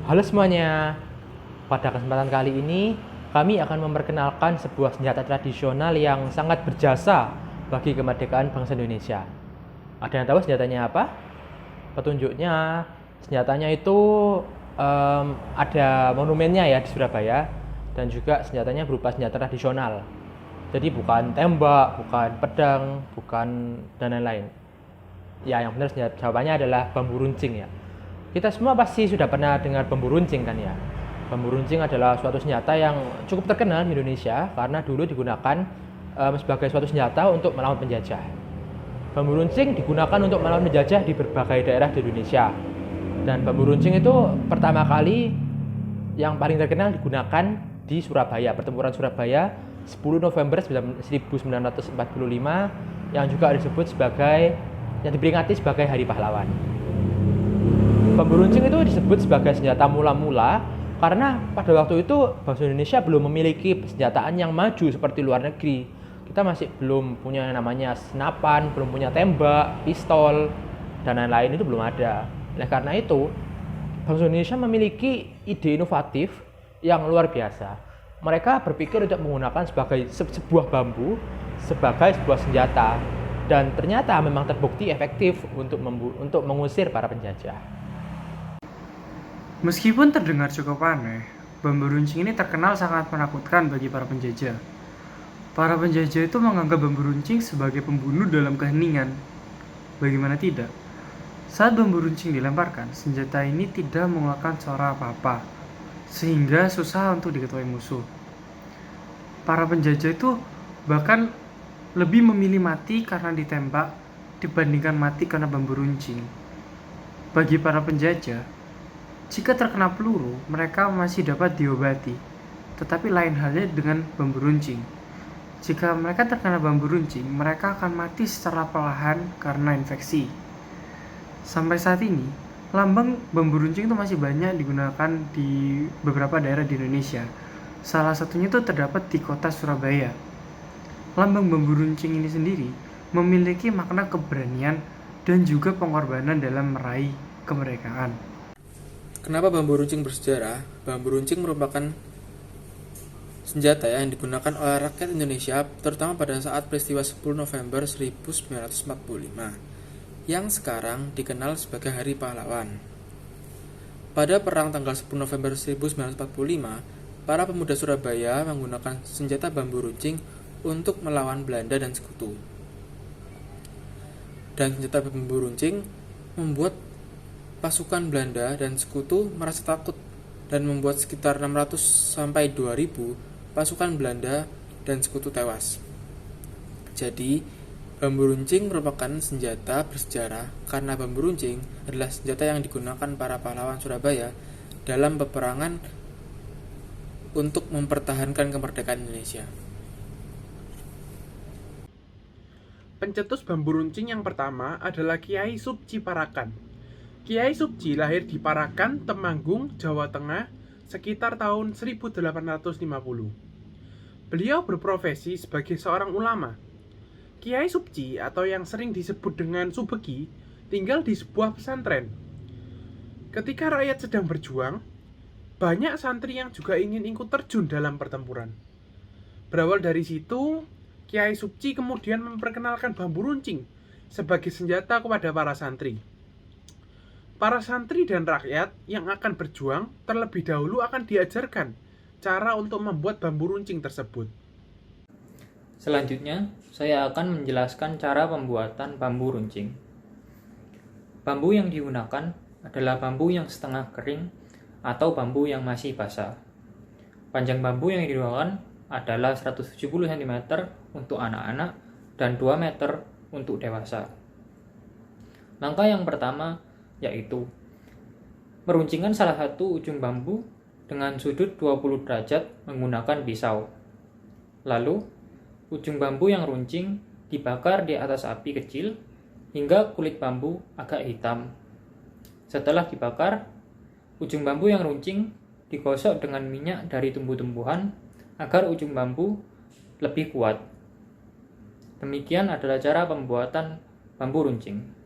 Halo semuanya, pada kesempatan kali ini kami akan memperkenalkan sebuah senjata tradisional yang sangat berjasa bagi kemerdekaan bangsa Indonesia. Ada yang tahu senjatanya apa? Petunjuknya, senjatanya itu ada monumennya ya di Surabaya, dan juga senjatanya berupa senjata tradisional. Jadi bukan tembak, bukan pedang, bukan dan lain-lain. Ya, yang benar jawabannya adalah bambu runcing ya. Kita semua pasti sudah pernah dengar bambu runcing kan ya. Bambu runcing adalah suatu senjata yang cukup terkenal di Indonesia karena dulu digunakan sebagai suatu senjata untuk melawan penjajah. Bambu runcing digunakan untuk melawan penjajah di berbagai daerah di Indonesia. Dan bambu runcing itu pertama kali yang paling terkenal digunakan di Surabaya, pertempuran Surabaya 10 November 1945 yang juga disebut sebagai yang diperingati sebagai Hari Pahlawan. Bambu runcing itu disebut sebagai senjata mula-mula karena pada waktu itu bangsa Indonesia belum memiliki senjataan yang maju seperti luar negeri. Kita masih belum punya yang namanya senapan, belum punya tembak, pistol, dan lain-lain itu belum ada. Oleh karena itu, bangsa Indonesia memiliki ide inovatif yang luar biasa. Mereka berpikir untuk menggunakan sebuah bambu sebagai sebuah senjata, dan ternyata memang terbukti efektif untuk mengusir para penjajah. Meskipun terdengar cukup aneh, bambu runcing ini terkenal sangat menakutkan bagi para penjajah. Para penjajah itu menganggap bambu runcing sebagai pembunuh dalam keheningan. Bagaimana tidak? Saat bambu runcing dilemparkan, senjata ini tidak mengeluarkan suara apa-apa, sehingga susah untuk diketahui musuh. Para penjajah itu bahkan lebih memilih mati karena ditembak dibandingkan mati karena bambu runcing. Bagi para penjajah, jika terkena peluru, mereka masih dapat diobati, tetapi lain halnya dengan bambu runcing. Jika mereka terkena bambu runcing, mereka akan mati secara perlahan karena infeksi. Sampai saat ini, lambang bambu runcing itu masih banyak digunakan di beberapa daerah di Indonesia. Salah satunya itu terdapat di kota Surabaya. Lambang bambu runcing ini sendiri memiliki makna keberanian dan juga pengorbanan dalam meraih kemerdekaan. Kenapa bambu runcing bersejarah? Bambu runcing merupakan senjata yang digunakan oleh rakyat Indonesia terutama pada saat peristiwa 10 November 1945 yang sekarang dikenal sebagai Hari Pahlawan. Pada perang tanggal 10 November 1945, para pemuda Surabaya menggunakan senjata bambu runcing untuk melawan Belanda dan sekutu. Dan senjata bambu runcing membuat pasukan Belanda dan sekutu merasa takut dan membuat sekitar 600 sampai 2000 pasukan Belanda dan sekutu tewas. Jadi, bambu runcing merupakan senjata bersejarah karena bambu runcing adalah senjata yang digunakan para pahlawan Surabaya dalam peperangan untuk mempertahankan kemerdekaan Indonesia. Pencetus bambu runcing yang pertama adalah Kiai Supci Parakan. Kiai Supci lahir di Parakan, Temanggung, Jawa Tengah sekitar tahun 1850. Beliau berprofesi sebagai seorang ulama. Kiai Supci atau yang sering disebut dengan Subeki tinggal di sebuah pesantren. Ketika rakyat sedang berjuang, banyak santri yang juga ingin ikut terjun dalam pertempuran. Berawal dari situ, Kiai Supci kemudian memperkenalkan bambu runcing sebagai senjata kepada para santri. Para santri dan rakyat yang akan berjuang terlebih dahulu akan diajarkan cara untuk membuat bambu runcing tersebut. Selanjutnya, saya akan menjelaskan cara pembuatan bambu runcing. Bambu yang digunakan adalah bambu yang setengah kering atau bambu yang masih basah. Panjang bambu yang digunakan adalah 170 cm untuk anak-anak dan 2 meter untuk dewasa. Langkah yang pertama yaitu meruncingkan salah satu ujung bambu dengan sudut 20 derajat menggunakan pisau. Lalu, ujung bambu yang runcing dibakar di atas api kecil hingga kulit bambu agak hitam. Setelah dibakar, ujung bambu yang runcing digosok dengan minyak dari tumbuh-tumbuhan agar ujung bambu lebih kuat. Demikian adalah cara pembuatan bambu runcing.